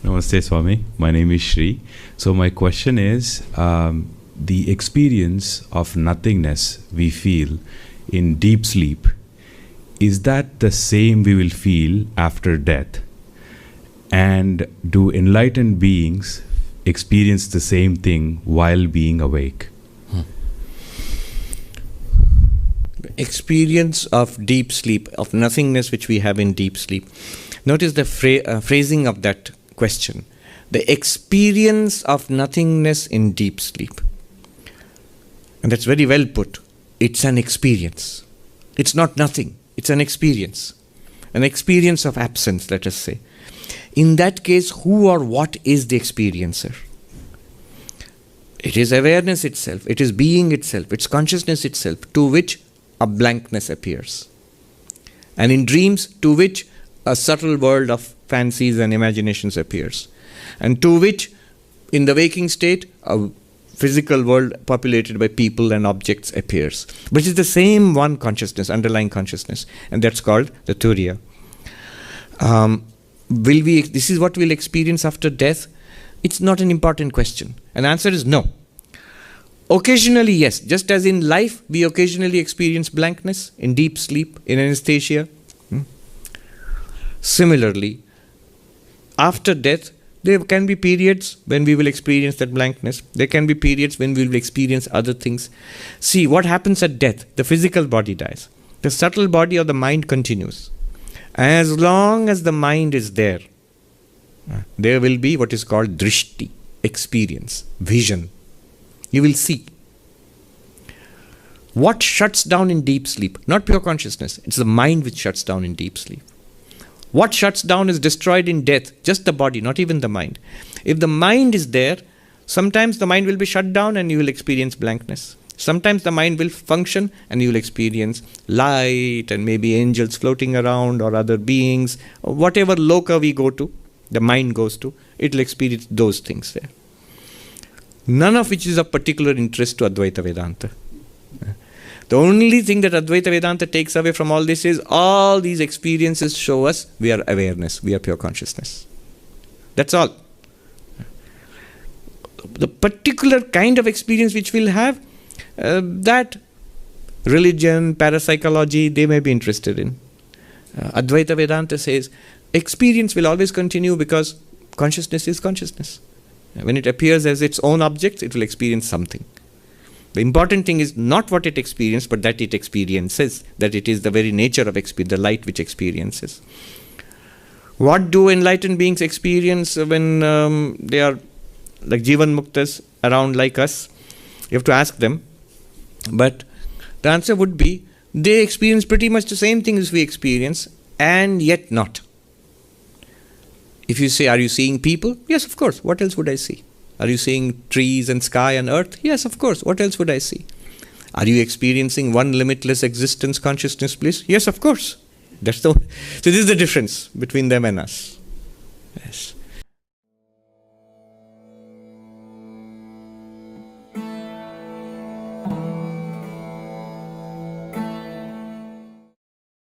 Namaste, Swami. My name is Shri. So my question is, the experience of nothingness we feel in deep sleep, is that the same we will feel after death? And do enlightened beings experience the same thing while being awake? Experience of deep sleep, of nothingness which we have in deep sleep. Notice the phrasing of that question. The experience of nothingness in deep sleep. And that's very well put. It's an experience. It's not nothing. It's an experience. An experience of absence, let us say. In that case, who or what is the experiencer? It is awareness itself. It is being itself. It's consciousness itself, to which a blankness appears. And in dreams, to which a subtle world of fancies and imaginations appears. And to which, in the waking state, a physical world populated by people and objects appears. But it's the same one consciousness, underlying consciousness. And that's called the Turiya. This is what we'll experience after death? It's not an important question. And the answer is no. Occasionally, yes. Just as in life, we occasionally experience blankness, in deep sleep, in anesthesia. Similarly, after death, there can be periods when we will experience that blankness. There can be periods when we will experience other things. See, what happens at death? The physical body dies. The subtle body of the mind continues. As long as the mind is there, there will be what is called drishti, experience, vision. You will see. What shuts down in deep sleep? Not pure consciousness. It's the mind which shuts down in deep sleep. What shuts down is destroyed in death. Just the body, not even the mind. If the mind is there, sometimes the mind will be shut down and you will experience blankness. Sometimes the mind will function and you will experience light and maybe angels floating around or other beings. Or whatever loka we go to, the mind goes to, it will experience those things there. None of which is of particular interest to Advaita Vedanta. The only thing that Advaita Vedanta takes away from all this is all these experiences show us we are awareness, we are pure consciousness. That's all. The particular kind of experience which we'll have, that religion, parapsychology, they may be interested in. Advaita Vedanta says experience will always continue because consciousness is consciousness. When it appears as its own object, it will experience something. The important thing is not what it experiences, but that it experiences, that it is the very nature of experience, the light which experiences. What do enlightened beings experience when they are like Jivan Muktas around like us? You have to ask them. But the answer would be, they experience pretty much the same thing as we experience, and yet not. If you say, are you seeing people? Yes, of course. What else would I see? Are you seeing trees and sky and earth? Yes, of course. What else would I see? Are you experiencing one limitless existence, consciousness, bliss? Yes, of course. So this is the difference between them and us. Yes.